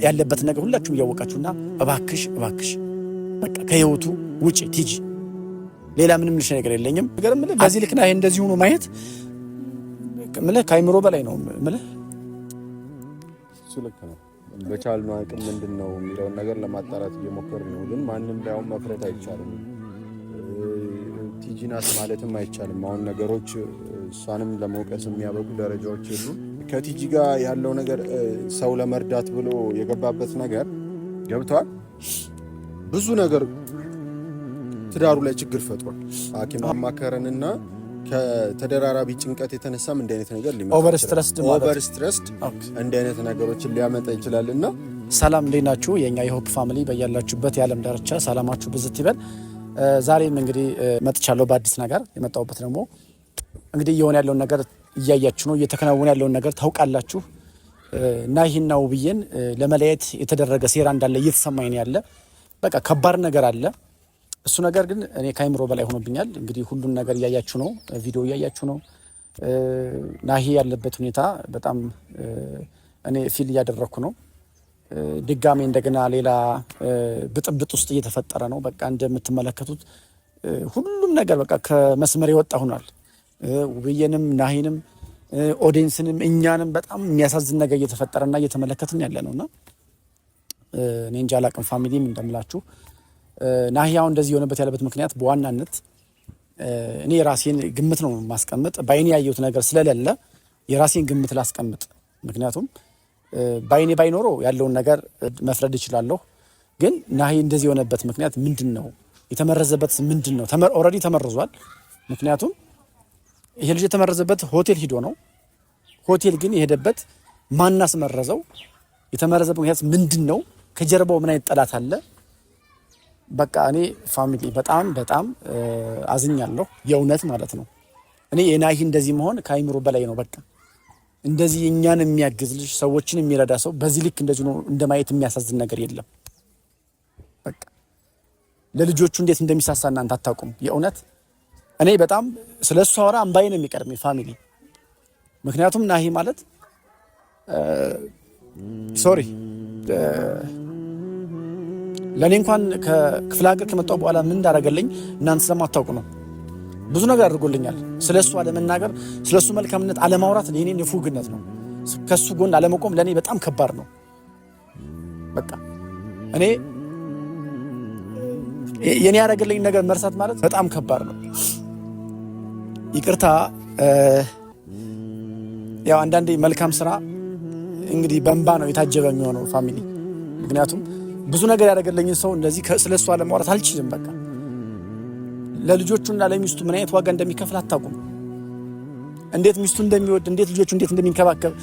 ያለበት ነገር ሁላችሁም ያወቃችሁና እባክሽ በቃ ከህይወቱ ውጪ ቲጂ ሌላ ምንም ልሽ ነገር የለኝም ነገር ምለ በዚህ ልክና ይሄ እንደዚህ ሆኖ ማየት ምለ ካይምሮ በላይ ነው ምለ ስለከ ነው በቻልነው አቅም ምንድነው የሚለውን ነገር ለማጣራት እየሞከርን ነው ግን ማንንም ላይው መፍረት አይቻልም ቲጂናስ ማለትም አይቻልም አሁን ነገሮች እሷንም ለመውቀስ የሚያበቁ ደረጃዎች የሉ ከቲጂ ጋር ያለው ነገር ሰው ለመርዳት ብሎ የገባበት ነገር ገብቷል ብዙ ነገር ትዳሩ ላይ ችግር ፈጥሯል ሐኪም አማከረንና ከተደራራቢ ጭንቀት የተነሳም እንደ አይነት ነገር ሊመጣ ኦቨርስትረስድ እንደ አይነት ነገሮችን ሊያመጣ ይችላልና ሰላም እንዴናችሁ የኛ የሆፕ ፋሚሊ በያላችሁበት የዓለም ዳርቻ ሰላማችሁ ብዝት ይበል ዛሬም እንግዲህ መጥቻለሁ በአዲስ ነገር የመጣሁበት ደግሞ እንግዲህ የሆነ ያለው ነገር እያያችሁ ነው እየተከናወነ ያለው ነገር ታውቃላችሁ እና ይሄናው ብዬን ለመለየት የተደረገ ሴራ እንዳለ እየተሰማኝ ያለ በቃ ከባድ ነገር አለ እሱ ነገር ግን እኔ ካይምሮ በላይ ሆኖብኛል እንግዲህ ሁሉን ነገር እያያችሁ ነው ቪዲዮ እያያችሁ ነው ናሂ ያለበት ሁኔታ በጣም እኔ ፊል እያደረኩ ነው ድጋሜ እንደገና ሌላ ብጥብጥ ውስጥ እየተፈጠረ ነው በቃ እንደምትመለከቱት ሁሉም ነገር በቃ ከመስመር የወጣ ሆኗል ውብዬንም ናሂንም ኦዲየንስንም እኛንም በጣም የሚያሳዝን ነገር እየተፈጠረና እየተመለከትን ያለ ነውና እኔ እንጃ አላቅም ፋሚሊም እንደምላችሁ ናሂያው እንደዚህ የሆነበት ያለበት ምክንያት በዋናነት እኔ የራሴን ግምት ነው ማስቀመጥ ባይኔ ያየሁት ነገር ስለሌለ የራሴን ግምት ላስቀምጥ ምክንያቱም ባይኔ ባይኖሮ ያለውን ነገር መፍረድ ይችላልው ግን ናሂ እንደዚህ የሆነበት ምክንያት ምንድነው የተመረዘበት ምንድነው ኦሬዲ ተመርዟል ምክንያቱም ይሄ ልጅ የተመረዘበት ሆቴል ሂዶ ነው ሆቴል ግን የሄደበት ማናስ መረዘው የተመረዘበት ምክንያት ምንድነው ከጀርባው ምን አይነት ጠላት አለ በቃ እኔ ፋሚሊ በጣም አዝኛለሁ የእውነት ማለት ነው እኔ የናሂ እንደዚህ መሆን ካይምሮ በላይ ነው በቃ እንደዚህ እኛን የሚያግዝ ልጅ ሰዎችን የሚረዳ ሰው በዚህ ልክ እንደዚህ ነው እንደማየት የሚያሳዝን ነገር የለም በቃ ለልጆቹ እንዴት እንደሚሳሳ እናንተ አታውቁም የእውነት እኔ በጣም ስለሱ አወራ አምባዬ ነው የሚቀርመኝ ፋሚሊ ምክንያቱም ናሂ ማለት ሶሪ ለኔ እንኳን ከክፍለ ሀገር ከመጣሁ በኋላ ምን እንዳደረገልኝ እናንተ ስለማታውቁ ነው ብዙ ነገር አድርጎልኛል ስለሱ አለመናገር ስለሱ መልካምነት አለማውራት ለኔ ንፉግነት ነው ከሱ ጎን አለመቆም ለኔ በጣም ከባድ ነው በቃ እኔ የኔ ያደረገልኝ ነገር መርሳት ማለት በጣም ከባድ ነው ይቅርታ ያው አንዳንዴ መልካም ስራ እንግዲህ በእንባ ነው የታጀበ የሚሆነው ፋሚሊ ምክንያቱም ብዙ ነገር ያደረገልኝ ሰው እንደዚህ ስለሱ አለማውራት አልችልም በቃ ለልጆቹና ለሚስቱ ምን አይነት ዋጋ እንደሚከፍል አታውቁም እንዴት ሚስቱ እንደሚወድ እንዴት ልጆቹ እንዴት እንደሚንከባከብ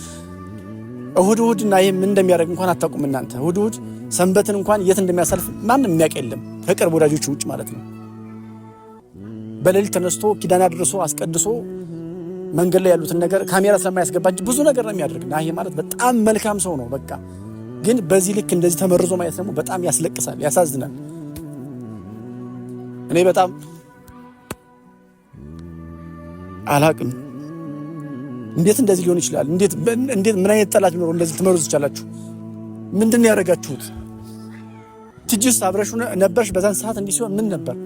እሁድና ይሄ ምን እንደሚያደርግ እንኳን አታውቁም እናንተ እሁድ ሰንበትን እንኳን የት እንደሚያሳልፍ ማንንም የሚያውቅ የለም ከቅርብ ወዳጆቹ ውጭ ማለት ነው በሌሊት ተነስቶ ኪዳን አድርሶ አስቀድሶ መንገድ ላይ ያሉትን ነገር ካሜራ ስለማያስገባ ብዙ ነገር ነው የሚያደርግ ናሂ ማለት በጣም መልካም ሰው ነው በቃ ግን በዚህ ልክ እንደዚህ ተመርዞ ማየት ደግሞ በጣም ያስለቅሳል ያሳዝናል እኔ በጣም አላቅም እንዴት እንደዚህ ሊሆን ይችላል እንዴት ምን አይነት ጠላት ቢኖር እንደዚህ ተመርዞ ይችላልችሁ ምንድነው ያደረጋችሁት ትጅስ አብረሽ ነበርሽ በዛን ሰዓት እንዲህ ሲሆን ምን ነበር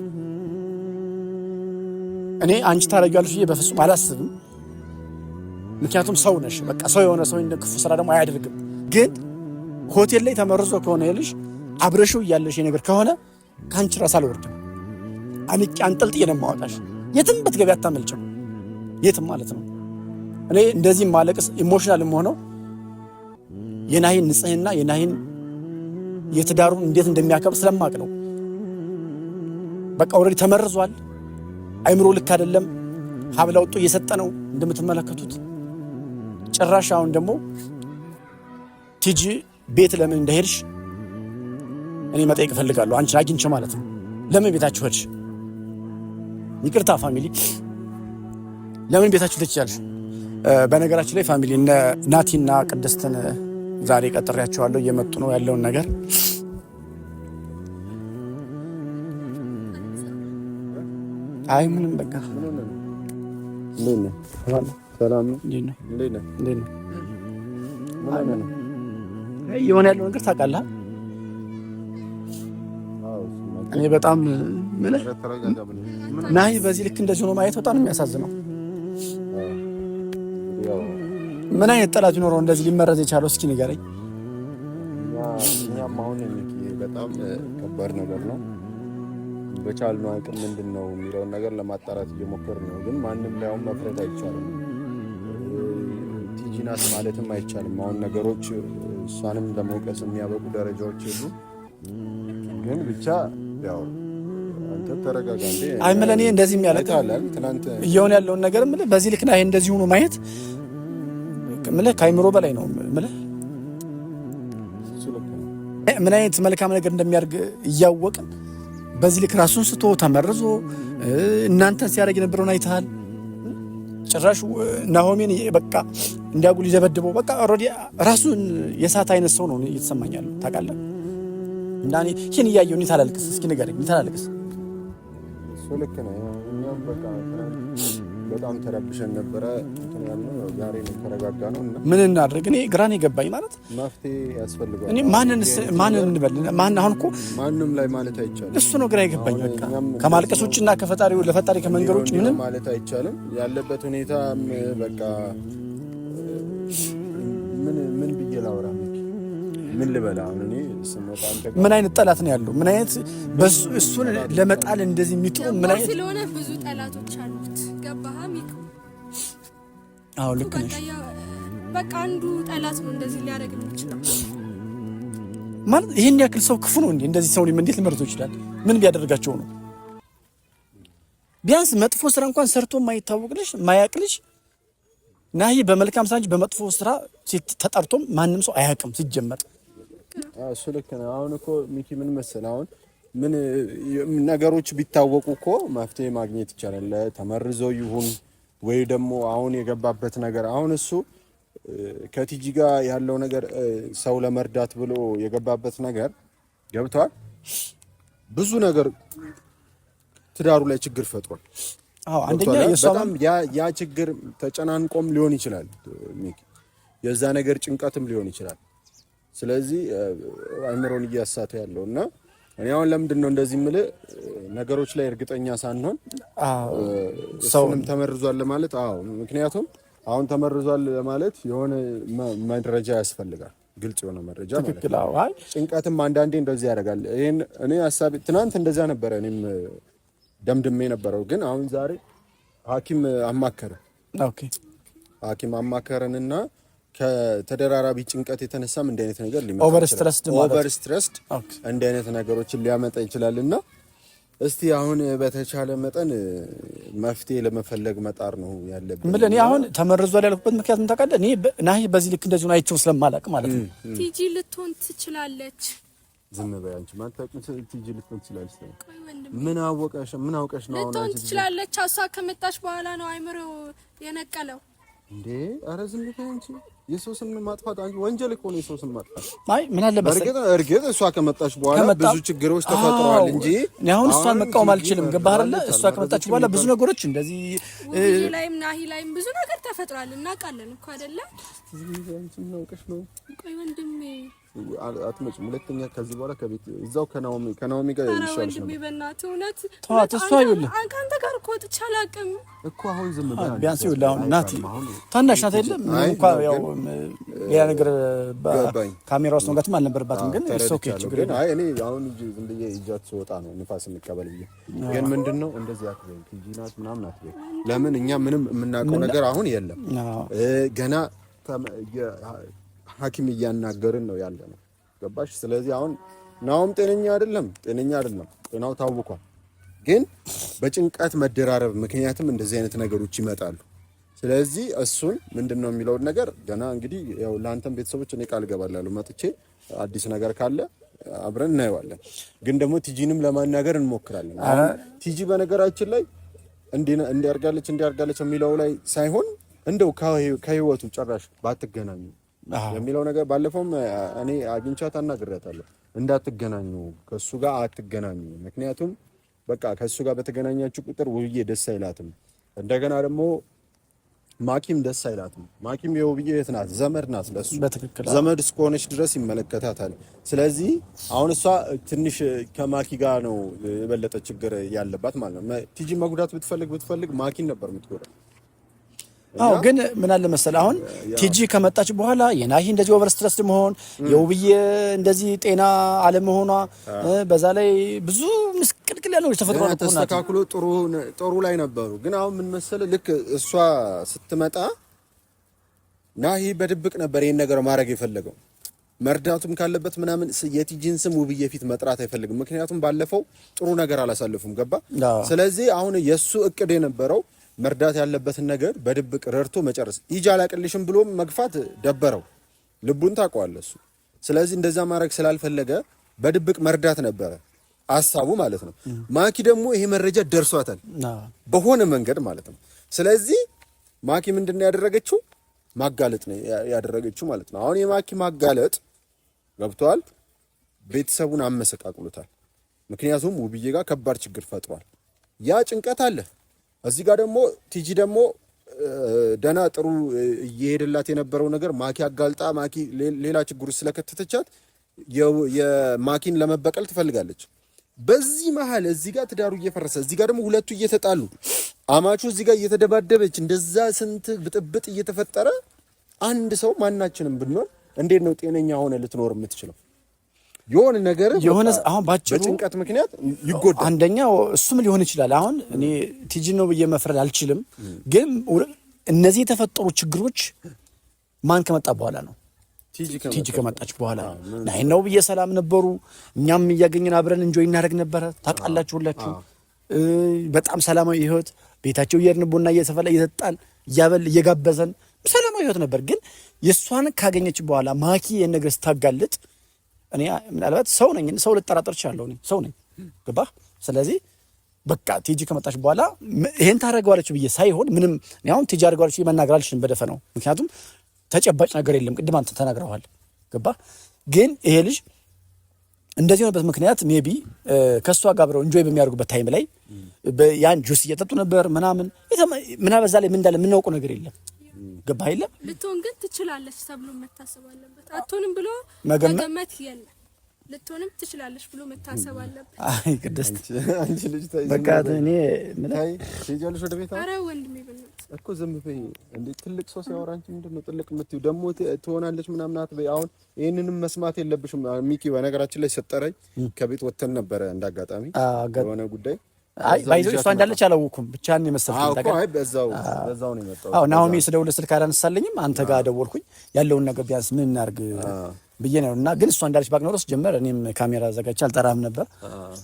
እኔ አንቺ ታረጋግያለሽ በፍጹም አላስብም ምክንያቱም ሰው ነሽ በቃ ሰው የሆነ ሰው እንደ ክፉ ስራ ደግሞ አያደርግም ግን ሆቴል ላይ ተመርዞ ከሆነ ይልሽ አብረሽው ያለሽ ነገር ከሆነ ካንቺ ራስ አልወርድም አንቂ አንጠልጥዬ ነው የማወጣሽ የትም በትገቢ አታመልጭም የትም ማለት ነው እኔ እንደዚህ ማለቅስ ኢሞሽናል ሆነው የናሂን ንጽህና የናሂን የትዳሩን እንዴት እንደሚያከብር ስለማቅ ነው በቃ ኦሬዲ ተመርዟል አይምሮ ልክ አይደለም ሀብላ ወጥቶ እየሰጠ ነው እንደምትመለከቱት ጭራሽ አሁን ደግሞ ቲጂ ቤት ለምን እንደሄድሽ እኔ መጠየቅ ፈልጋለሁ አንቺ አግኝቼ ማለት ነው ለምን ቤታችሁ ሄድሽ ይቅርታ ፋሚሊ ለምን ቤታችሁ ትችያለሽ በነገራችን ላይ ፋሚሊ እነ ናቲና ቅድስትን ዛሬ ቀጥሬያቸዋለሁ እየመጡ ነው ያለውን ነገር አይ ምንም በቃ ሰላም ነው እንዴት ነው የሆነ ያለው ነገር ታውቃለህ። እኔ በጣም ናሂ በዚህ ልክ እንደዚህ ሆኖ ማየት በጣም የሚያሳዝነው። ምን አይነት ጠላት ቢኖረው እንደዚህ ሊመረዝ የቻለው እስኪ ንገረኝ። እኛም አሁን በጣም ከባድ ነገር ነው። በቻልነው አቅም ምንድን ነው የሚለውን ነገር ለማጣራት እየሞከርን ነው። ግን ማንም ላይ አሁን መፍረድ አይቻልም። ቲጂ ናት ማለትም አይቻልም። አሁን ነገሮች እሷንም ለመውቀስ የሚያበቁ ደረጃዎች የሉ። ግን ብቻ ያው አንተ ተረጋጋ እንዴ። አይ ምን እኔ እንደዚህ የሚያለቃላል ትናንት እየሆነ ያለውን ነገር ምን በዚህ ልክ ናሂ እንደዚህ ሆኖ ማየት ምን ከአይምሮ በላይ ነው። ምን አይነት መልካም ነገር እንደሚያርግ እያወቅን በዚህ ልክ ራሱን ስቶ ተመርዞ እናንተን ሲያደርግ የነበረውን አይተሃል። ጭራሽ ናሆሜን በቃ እንዲያጉል ይደበድበው በቃ ኦልሬዲ ራሱን የሳት አይነት ሰው ነው እየተሰማኛል። ታውቃለህ እና እኔ ይህን እያየሁ እኔ ታላልቅስ እስኪ ንገረኝ። እኔ ታላልቅስ እሱ ልክ ነው። እኛም በቃ በጣም ተረብሸን ነበረ። ዛሬ ነው ተረጋጋ ነው እና ምን እናድርግ? እኔ ግራን የገባኝ ማለት መፍትሄ ያስፈልጋል። እኔ ማንን እንበል? ማን አሁን እኮ ማንም ላይ ማለት አይቻልም። እሱ ነው ግራ የገባኝ። በቃ ከማልቀስ ውጭና ከፈጣሪው ለፈጣሪ ከመንገር ውጭ ምንም ማለት አይቻልም። ያለበት ሁኔታ በቃ ምን ብዬ ላውራ? ምን ልበላ? አሁን እኔ ስመጣ ምን አይነት ጠላት ነው ያለው? ምን አይነት እሱን ለመጣል እንደዚህ የሚጥሩ ምን አይነት ስለሆነ ብዙ ጠላቶች አሉት። ገባህ ሚኩ? አዎ ልክ ነሽ። በቃ አንዱ ጠላት ነው እንደዚህ ሊያደርግ የሚችለው ማለት ይሄን ያክል ሰው ክፉ ነው እንዴ? እንደዚህ ሰው እንዴት ሊመርዘው ይችላል? ምን ቢያደርጋቸው ነው? ቢያንስ መጥፎ ስራ እንኳን ሰርቶ ማይታወቅልሽ ማያቅልሽ ናሂ በመልካም ሳንጅ በመጥፎ ስራ ተጠርቶም ማንም ሰው አያውቅም ሲጀመር። እሱ ልክ ነው። አሁን እኮ ሚኪ ምን መሰለህ፣ አሁን ምን ነገሮች ቢታወቁ እኮ መፍትሄ ማግኘት ይቻላል። ተመርዞ ይሁን ወይ ደግሞ አሁን የገባበት ነገር አሁን እሱ ከቲጂ ጋር ያለው ነገር ሰው ለመርዳት ብሎ የገባበት ነገር ገብቷል። ብዙ ነገር ትዳሩ ላይ ችግር ፈጥሯል። አዎ አንደኛ በጣም ያ ችግር ተጨናንቆም ሊሆን ይችላል ሚኪ፣ የዛ ነገር ጭንቀትም ሊሆን ይችላል። ስለዚህ አይምሮን እያሳተ ያለው እና እኔ አሁን ለምንድን ነው እንደዚህ የምልህ ነገሮች ላይ እርግጠኛ ሳንሆን ሰውንም ተመርዟል ለማለት ምክንያቱም አሁን ተመርዟል ለማለት የሆነ መረጃ ያስፈልጋል፣ ግልጽ የሆነ መረጃ ማለት ነው። ጭንቀትም አንዳንዴ እንደዚህ ያደርጋል። ይሄን እኔ ሐሳብ ትናንት እንደዛ ነበረ እኔም ደምድሜ ነበረው። ግን አሁን ዛሬ ሐኪም አማከረ። ኦኬ ሐኪም አማከረንና ከተደራራቢ ጭንቀት የተነሳም እንደ አይነት ነገር ሊመጣ ኦቨር ስትረስድ እንደ አይነት ነገሮችን ሊያመጣ ይችላልና እስቲ አሁን በተቻለ መጠን መፍትሄ ለመፈለግ መጣር ነው ያለብን። ምን እኔ አሁን ተመርዟል ያልኩበት ምክንያት ምን ታውቃለህ? እኔ ናሂ በዚህ ልክ እንደዚህ ነው አይቼው ስለማላቅ ማለት ነው። ቲጂ ልትሆን ትችላለች። ዝም በይ አንቺ ማታውቂው ቲጂ ልትሆን ትችላለች። ምን አወቀሽ ነው አሁን ልትሆን ትችላለች። እሷ ከመጣች በኋላ ነው አይምሮ የነቀለው እንዴ? ኧረ ዝም በይ አንቺ። የሰው ስም ማጥፋት አንቺ ወንጀል እኮ ነው። የሰው ስም ማጥፋት አይ ምን አለበት? እርግጥ እሷ ከመጣች በኋላ ብዙ ችግሮች ተፈጥረዋል እንጂ እኔ አሁን እሷን መቃወም አልችልም። ገባህ አይደለ? እሷ ከመጣች በኋላ ብዙ ነገሮች እንደዚህ ላይም ናሂ ላይም ብዙ ነገር ተፈጥሯል። እናውቃለን እኮ አይደለ? አንቺ ምን አውቀሽ ነው? ቆይ ወንድሜ አትመጭም። ሁለተኛ ከዚህ በኋላ ከቤት እዛው ከናኦሚ ጋር ይሻልሽ ነው። ወንድሜ በእናትህ እውነት ተዋት። እሷ ይኸውልህ አንተ ጋር እኮ ወጥቼ አላውቅም እኮ አሁን ዝም ብለህ ቢያንስ ይኸውልህ አሁን ናቲ ታናሽ ናት አይደለም እንኳን ያው ሌላ ነገር ካሜራ ውስጥ መግባትም አልነበረባትም። ግን ኦኬ ችግር የለም። አይ እኔ አሁን ዝም ብዬ ይዣት ስወጣ ነው ንፋስ እንቀበል ብዬ። ግን ምንድነው እንደዚህ አትበይ ቲጂ ናት ምናምን አትበይ። ለምን እኛ ምንም የምናውቀው ነገር አሁን የለም። ገና ሐኪም እያናገርን ነው ያለ ነው። ገባሽ? ስለዚህ አሁን ናኦም ጤነኛ አይደለም፣ ጤናው ታውቋል። ግን በጭንቀት መደራረብ ምክንያትም እንደዚህ አይነት ነገሮች ይመጣሉ። ስለዚህ እሱን ምንድነው የሚለውን ነገር ገና እንግዲህ ያው ለአንተም ቤተሰቦች እኔ ቃል ገባላለሁ መጥቼ አዲስ ነገር ካለ አብረን እናየዋለን። ግን ደግሞ ቲጂንም ለማናገር እንሞክራለን። ቲጂ በነገራችን ላይ እንዲያርጋለች የሚለው ላይ ሳይሆን እንደው ከህይወቱ ጭራሽ ባትገናኙ የሚለው ነገር ባለፈውም እኔ አግኝቻት አናግሬያታለሁ። እንዳትገናኙ ከሱ ጋር አትገናኙ። ምክንያቱም በቃ ከሱ ጋር በተገናኛችሁ ቁጥር ውብዬ ደስ አይላትም። እንደገና ደግሞ ማኪም ደስ አይላትም። ማኪም የውብዬ የት ናት? ዘመድ ናት ለሱ። በትክክል ዘመድ እስከሆነች ድረስ ይመለከታታል። ስለዚህ አሁን እሷ ትንሽ ከማኪ ጋር ነው የበለጠ ችግር ያለባት ማለት ነው። ቲጂ መጉዳት ብትፈልግ ማኪን ነበር የምትጎዳው። አዎ ግን ምን አለ መሰለህ አሁን ቲጂ ከመጣች በኋላ የናሂ እንደዚህ ኦቨር ስትረስ መሆን የውብዬ እንደዚህ ጤና አለመሆኗ በዛ ላይ ብዙ ምስቅልቅል ያለው ተፈጥሮ ነው። ተስተካክሎ ጥሩ ላይ ነበሩ። ግን አሁን ምን መሰለህ ልክ እሷ ስትመጣ ናሂ በድብቅ ነበር ይሄን ነገር ማድረግ የፈለገው። መርዳቱም ካለበት ምናምን የቲጂን ስም ውብዬ ፊት መጥራት አይፈልግም። ምክንያቱም ባለፈው ጥሩ ነገር አላሳለፉም። ገባ? ስለዚህ አሁን የሱ እቅድ የነበረው መርዳት ያለበትን ነገር በድብቅ ረድቶ መጨረስ። ሂጂ አላቅልሽም ብሎ መግፋት ደበረው። ልቡን ታውቀዋለህ እሱ። ስለዚህ እንደዛ ማድረግ ስላልፈለገ በድብቅ መርዳት ነበረ ሐሳቡ ማለት ነው። ማኪ ደግሞ ይሄ መረጃ ደርሷታል በሆነ መንገድ ማለት ነው። ስለዚህ ማኪ ምንድነው ያደረገችው? ማጋለጥ ነው ያደረገችው ማለት ነው። አሁን የማኪ ማጋለጥ ገብቷል፣ ቤተሰቡን አመሰቃቅሎታል። ምክንያቱም ውብዬ ጋር ከባድ ችግር ፈጥሯል። ያ ጭንቀት አለ። እዚህ ጋር ደግሞ ቲጂ ደግሞ ደና ጥሩ እየሄደላት የነበረው ነገር ማኪ አጋልጣ ማኪ ሌላ ችግር ውስጥ ስለከተተቻት የማኪን ለመበቀል ትፈልጋለች። በዚህ መሀል እዚህ ጋር ትዳሩ እየፈረሰ እዚህ ጋር ደግሞ ሁለቱ እየተጣሉ አማቹ እዚህ ጋር እየተደባደበች እንደዛ ስንት ብጥብጥ እየተፈጠረ አንድ ሰው ማናችንም ብንሆን እንዴት ነው ጤነኛ ሆነ ልትኖር የምትችለው? የሆነ ነገር የሆነ አሁን ባጭሩ በጭንቀት ምክንያት ይጎዳል። አንደኛው እሱም ሊሆን ይችላል። አሁን እኔ ቲጂ ነው ብዬ መፍረድ አልችልም። ግን እነዚህ የተፈጠሩ ችግሮች ማን ከመጣ በኋላ ነው? ቲጂ ከመጣች በኋላ ናይ ነው ብዬ ሰላም ነበሩ። እኛም እያገኘን አብረን እንጆይ እናደርግ ነበረ። ታውቃላችሁ ሁላችሁ በጣም ሰላማዊ ህይወት ቤታቸው እየሄድን ቡና እየተፈላ እየጠጣን እያበል እየጋበዘን ሰላማዊ ህይወት ነበር። ግን የሷን ካገኘች በኋላ ማኪ የነገር ስታጋልጥ እኔ ምናልባት ሰው ነኝ፣ ሰው ልጠራጠር እችላለሁ። እኔ ሰው ነኝ። ገባህ? ስለዚህ በቃ ቲጂ ከመጣች በኋላ ይሄን ታደርገዋለች ብዬ ሳይሆን ምንም እኔ አሁን ቲጂ አድርገዋለች መናገር አልችልም በደፈናው። ምክንያቱም ተጨባጭ ነገር የለም። ቅድም አንተ ተናግረዋል። ገባህ? ግን ይሄ ልጅ እንደዚህ ሆነበት ምክንያት ሜቢ ከሷ ጋር አብረው እንጆይ በሚያደርጉበት ታይም ላይ ያን ጁስ እየጠጡ ነበር ምናምን በዛ ላይ ምን እንዳለ የምናውቀው ነገር የለም። ገባህ? የለም ልትሆን ግን ትችላለች ተብሎ መታሰብ አለበት። አትሆንም ብሎ መገመት የለም። ልትሆንም ትችላለች ብሎ መታሰብ አለበት። አይ ቅድስት አንቺ ልጅ በቃ እኔ ምን ትሄጃለሽ ወደ ቤት? ኧረ ወንድሜ በእናትህ እኮ ዝም በይ እንዴ! ትልቅ ሰው ሲያወራ አንቺ ምንድነው ጥልቅ የምትይው? ደግሞ ትሆናለች ምናምን አትበይ። አሁን ይሄንንም መስማት የለብሽም። ሚኪ በነገራችን ላይ ሰጠረኝ ከቤት ወተን ነበረ እንዳጋጣሚ የሆነ ጉዳይ አይ ባይዘው እሷ እንዳለች አላወኩም። ብቻ ነው የመሰለኝ ታውቃለህ። አይ በዛው ነው የመጣው። አዎ ናሆሚ ስደውል ስልክ አላነሳለኝም። አንተ ጋር ደወልኩኝ ያለውን ነገር ቢያንስ ምን እናድርግ ብዬ ነው። እና ግን እሷ እንዳለች ባክ ኖሮስ ጀመር እኔም ካሜራ ዘጋች አልጠራም ነበር።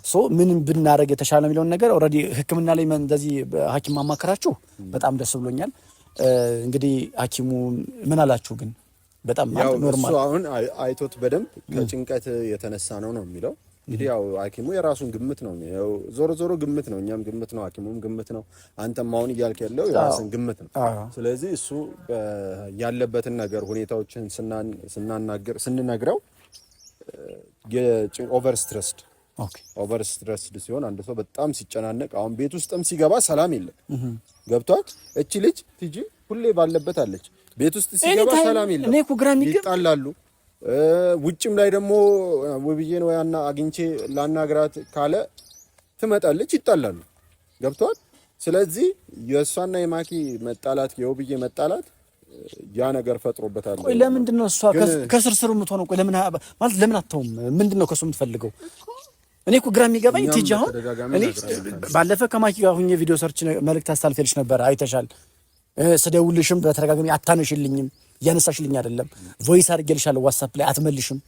ሶ ምን ብናረግ የተሻለ የሚለውን ነገር ኦልሬዲ ሕክምና ላይ እንደዚህ ሐኪም ማማከራችሁ በጣም ደስ ብሎኛል። እንግዲህ ሐኪሙ ምን አላችሁ ግን? በጣም ኖርማል እሱ አሁን አይቶት በደንብ ከጭንቀት የተነሳ ነው የሚለው። እንግዲህ ያው ሐኪሙ የራሱን ግምት ነው። ያው ዞሮ ግምት ነው። እኛም ግምት ነው፣ ሐኪሙም ግምት ነው። አንተም አሁን እያልክ ያለው የራስን ግምት ነው። ስለዚህ እሱ ያለበትን ነገር ሁኔታዎችን ስንነግረው ኦቨር ስትረስድ ሲሆን አንድ ሰው በጣም ሲጨናነቅ አሁን ቤት ውስጥም ሲገባ ሰላም የለም። ገብቷል? እቺ ልጅ ቲጂ ሁሌ ባለበት አለች። ቤት ውስጥ ሲገባ ሰላም የለም፣ ይጣላሉ። ውጭም ላይ ደግሞ ውብዬን ወያና አግኝቼ ላናግራት ካለ ትመጣለች፣ ይጣላሉ። ገብቷል? ስለዚህ የእሷና የማኪ መጣላት የውብዬ መጣላት ያ ነገር ፈጥሮበታል። ቆይ ለምንድን ነው እሷ ከስርስሩ የምትሆነው? ቆይ ለምን ማለት ለምን አትተውም? ምንድን ነው ከሱ የምትፈልገው? እኔ እኮ ግራ የሚገባኝ ቲጂ አሁን እኔ ባለፈ ከማኪ ጋር ሁኜ ቪዲዮ ሰርች መልእክት አስተላልፈልሽ ነበር፣ አይተሻል። ስደውልሽም በተደጋጋሚ አታነሽልኝም፣ እያነሳሽልኝ አይደለም። ቮይስ አድርጌልሻለሁ ዋትስአፕ ላይ አትመልሽም።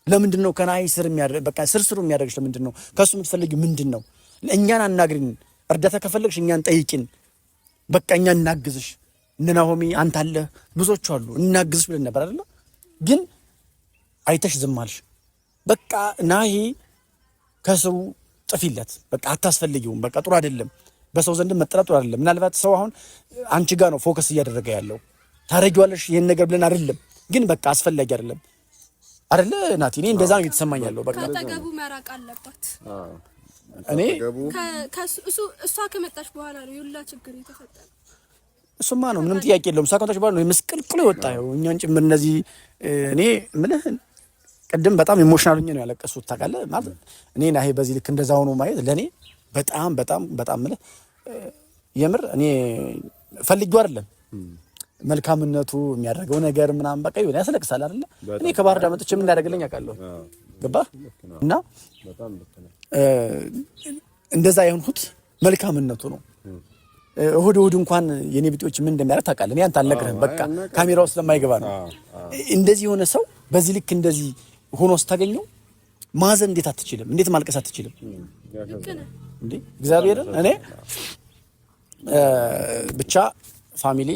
ለምንድን ነው ከናይ ስር የሚያደርግ በቃ ስርስሩ የሚያደርግሽ ለምንድን ነው? ከሱ የምትፈልጊው ምንድን ነው? እኛን አናግሪን፣ እርዳታ ከፈለግሽ እኛን ጠይቂን፣ በቃ እኛን እናግዝሽ። እነ ናሆሚ አንተ አለ ብዙዎች አሉ እናግዝሽ ብለን ነበር አይደል? ግን አይተሽ ዝም አልሽ። በቃ ናሂ ከስሩ ጥፊለት፣ በቃ አታስፈልጊውም፣ በቃ ጥሩ አይደለም፣ በሰው ዘንድ መጠራት ጥሩ አይደለም። ምናልባት ሰው አሁን አንቺ ጋር ነው ፎከስ እያደረገ ያለው ታረጊዋለሽ ይሄን ነገር ብለን አይደለም፣ ግን በቃ አስፈላጊ አይደለም አይደለ ናቲ? እኔ እንደዛ ነው እየተሰማኝ ያለው። በቃ ከተገቡ መራቅ አለባት። እኔ እሷ ከመጣች በኋላ ነው የሁላ ችግር የተፈጠረው። እሱማ ነው ምንም ጥያቄ የለውም። ሳካንታች ባል ነው መስቀልቅሎ ይወጣው እኛን ጭምር እነዚህ እኔ ምልህ ቀደም በጣም ኢሞሽናል ሆኜ ነው ያለቀሱት ታውቃለህ። ማለት እኔ ናሂ በዚህ ልክ እንደዛ ሆኖ ማየት ለኔ በጣም በጣም በጣም ምልህ የምር እኔ ፈልጌው አይደለም መልካምነቱ የሚያደርገው ነገር ምናምን በቃ ይሁን ያስለቅሳል አይደለ? እኔ ከባህር ዳር መጥቼ ምን እንዳደረገልኝ አውቃለሁ። ገባህ? እና እንደዛ የሆንኩት መልካምነቱ ነው። እሁድ እንኳን የኔ ቢጤዎች ምን እንደሚያደርግ ታውቃለህ። እኔ አንተ አልነግርህም፣ በቃ ካሜራው ስለማይገባ ነው። እንደዚህ የሆነ ሰው በዚህ ልክ እንደዚህ ሆኖ ስታገኘው ማዘን እንዴት አትችልም? እንዴት ማልቀስ አትችልም? እንዴ እግዚአብሔርን እኔ ብቻ ፋሚሊ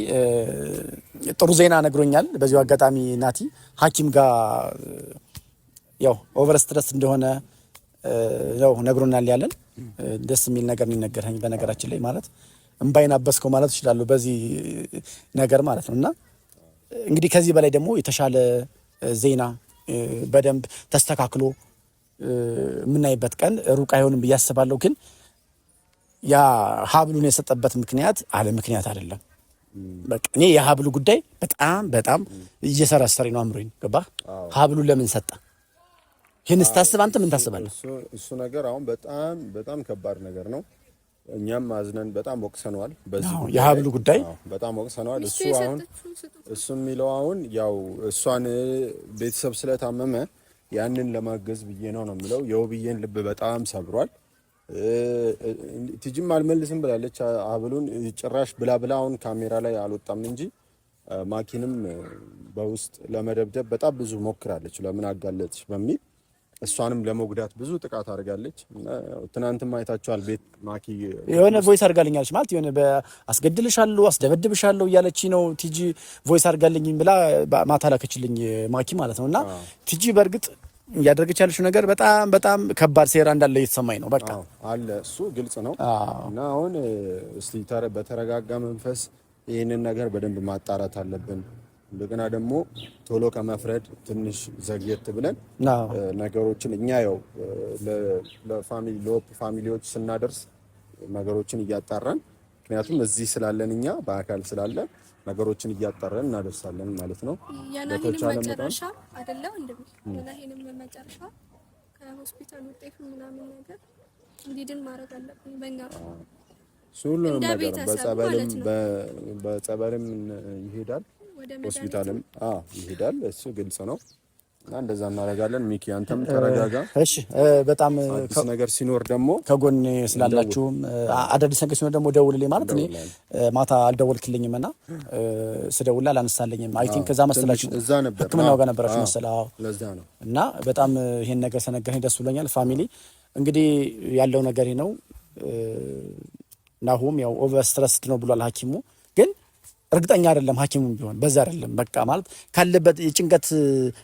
ጥሩ ዜና ነግሮኛል። በዚሁ አጋጣሚ ናቲ ሐኪም ጋር ያው ኦቨር ስትረስ እንደሆነ ያው ነግሮናል። ያለን ደስ የሚል ነገር ነው ነገርኸኝ። በነገራችን ላይ ማለት እምባይን አበስከው ማለት ይችላል በዚህ ነገር ማለት ነውና እንግዲህ ከዚህ በላይ ደግሞ የተሻለ ዜና በደንብ ተስተካክሎ የምናይበት ቀን ሩቅ አይሆንም ብዬ አስባለሁ። ግን ያ ሀብሉን የሰጠበት ምክንያት አለ ምክንያት አይደለም። በቃ እኔ የሀብሉ ጉዳይ በጣም በጣም እየሰራሰረኝ ነው አምሮኝ። ገባህ? ሀብሉን ለምን ሰጠ? ይህን ስታስብ አንተ ምን ታስባለህ? እሱ ነገር አሁን በጣም በጣም ከባድ ነገር ነው። እኛም አዝነን በጣም ወቅሰነዋል። በዚህ የሀብሉ ጉዳይ በጣም ወቅሰነዋል። እሱ የሚለው አሁን ያው እሷን ቤተሰብ ስለታመመ ያንን ለማገዝ ብዬ ነው የሚለው። የውብዬን ልብ በጣም ሰብሯል። ቲጂም አልመልስም ብላለች። ሀብሉን ጭራሽ ብላ አሁን ካሜራ ላይ አልወጣም እንጂ ማኪንም በውስጥ ለመደብደብ በጣም ብዙ ሞክራለች። ለምን አጋለጥሽ በሚል እሷንም ለመጉዳት ብዙ ጥቃት አድርጋለች። ትናንትም አይታችኋል። ቤት ማኪ የሆነ ቮይስ አድርጋልኛለች ማለት የሆነ አስገድልሻለሁ አስደበድብሻለሁ እያለች ነው ቲጂ ቮይስ አድርጋልኝ ብላ ማታ ላከችልኝ ማኪ ማለት ነውና ቲጂ በእርግጥ እያደረገች ያለችው ነገር በጣም በጣም ከባድ ሴራ እንዳለ እየተሰማኝ ነው። በቃ አለ እሱ ግልጽ ነው። እና አሁን እስቲ በተረጋጋ መንፈስ ይህንን ነገር በደንብ ማጣራት አለብን። እንደገና ደግሞ ቶሎ ከመፍረድ ትንሽ ዘግየት ብለን ነገሮችን እኛ ያው ለሆፕ ፋሚሊዎች ስናደርስ ነገሮችን እያጣራን ምክንያቱም እዚህ ስላለን እኛ በአካል ስላለን ነገሮችን እያጣራን እናደርሳለን ማለት ነው። በተቻለ መጨረሻ አይደለም እንደምን መጨረሻ ከሆስፒታል ውጤት ምናምን ነገር እንዲድን ማድረግ አለብን በእኛ ሁሉንም ነገር በጸበልም ይሄዳል ሆስፒታልም ይሄዳል። እሱ ግልጽ ነው እና እንደዛ እናደርጋለን። ሚኪ አንተም ተረጋጋ እሺ። በጣም አዲስ ነገር ሲኖር ደግሞ ከጎን ስላላችሁም አዳዲስ ነገር ሲኖር ደግሞ ደውልልኝ ማለት እኔ ማታ አልደወልክልኝም እና ስደውልልህ አላነሳልኝም። አይ ቲንክ ከዛ መሰላችሁ እዛ ነበር ህክምናው ጋር ነበራችሁ መሰለህ። ለዛ ነው እና በጣም ይሄን ነገር ሰነገረኝ ደስ ብሎኛል። ፋሚሊ እንግዲህ ያለው ነገር ነው። ናሁም ያው ኦቨር ስትረስድ ነው ብሏል ሐኪሙ ግን እርግጠኛ አይደለም ሐኪሙም ቢሆን በዛ አይደለም በቃ ማለት ካለበት የጭንቀት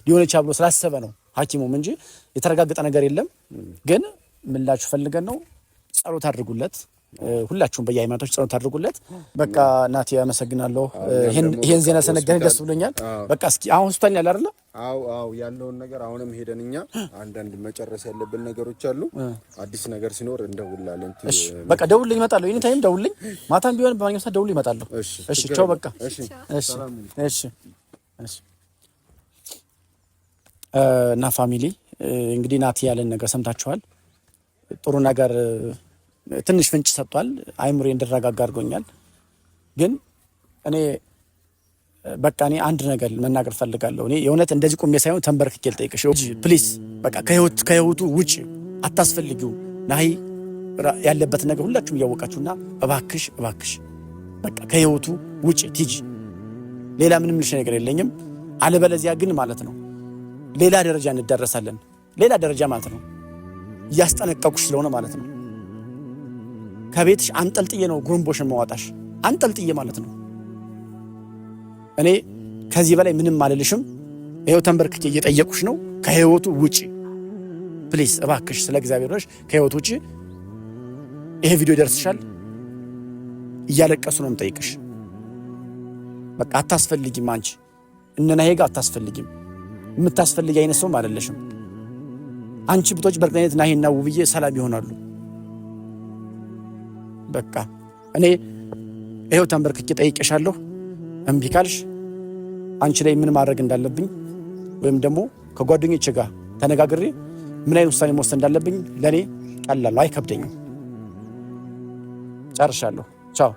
ሊሆን ይችላል ብሎ ስላሰበ ነው ሐኪሙም እንጂ የተረጋገጠ ነገር የለም። ግን ምላችሁ ፈልገን ነው ጸሎት አድርጉለት። ሁላችሁም በየሃይማኖቶች ጸሎት አድርጉለት። በቃ ናቲ አመሰግናለሁ። ይሄን ዜና ሰነገረኝ ደስ ብሎኛል። በቃ እስኪ አሁን ሆስፒታል ያለ አይደለ? አው ያለውን ነገር አሁንም ሄደን እኛ አንዳንድ መጨረስ ያለብን ነገሮች አሉ። አዲስ ነገር ሲኖር እንደውላለን። እሺ በቃ ደውልልኝ እመጣለሁ። ኤኒ ታይም ደውልልኝ። ማታም ቢሆን በማንኛውም ሰዓት ደውልልኝ እመጣለሁ። እሺ ቻው በቃ እሺ እሺ እሺ እና ፋሚሊ እንግዲህ ናቲ ያለን ነገር ሰምታችኋል። ጥሩ ነገር ትንሽ ፍንጭ ሰጥቷል። አይምሮ እንድረጋጋ አድርጎኛል። ግን እኔ በቃ እኔ አንድ ነገር መናገር ፈልጋለሁ። እኔ የእውነት እንደዚህ ቁሜ ሳይሆን ተንበርክኬ ልጠይቅሽ ፕሊዝ፣ በቃ ከህይወቱ ውጪ አታስፈልጊው። ናሂ ያለበት ነገር ሁላችሁም እያወቃችሁና እባክሽ በቃ ከህይወቱ ውጪ ቲጂ። ሌላ ምንም ልሽ ነገር የለኝም። አለበለዚያ ግን ማለት ነው ሌላ ደረጃ እንደረሳለን። ሌላ ደረጃ ማለት ነው እያስጠነቀቁሽ ስለሆነ ማለት ነው ከቤትሽ አንጠልጥዬ ነው ጉርምቦሽን መዋጣሽ አንጠልጥዬ ማለት ነው። እኔ ከዚህ በላይ ምንም አልልሽም። ይሄው ተንበርክኬ እየጠየቁሽ ነው። ከህይወቱ ውጪ ፕሊዝ እባክሽ፣ ስለ እግዚአብሔር ነሽ ከህይወቱ ውጪ። ይሄ ቪዲዮ ይደርስሻል። እያለቀሱ ነው የምጠይቅሽ። በቃ አታስፈልጊም። አንቺ እነ ናሂ ጋር አታስፈልጊም። የምታስፈልጊ አይነት ሰውም አይደለሽም። አንቺ ብቶች በእርግጠኝነት ናሂና ውብዬ ሰላም ይሆናሉ። በቃ እኔ ይሄው ተንበርክኬ ጠይቄሻለሁ። እምቢ ካልሽ አንቺ ላይ ምን ማድረግ እንዳለብኝ ወይም ደግሞ ከጓደኞቼ ጋር ተነጋግሬ ምን አይነት ውሳኔ መወሰን እንዳለብኝ ለኔ ቀላል አይከብደኝም። ጨርሻለሁ። ቻው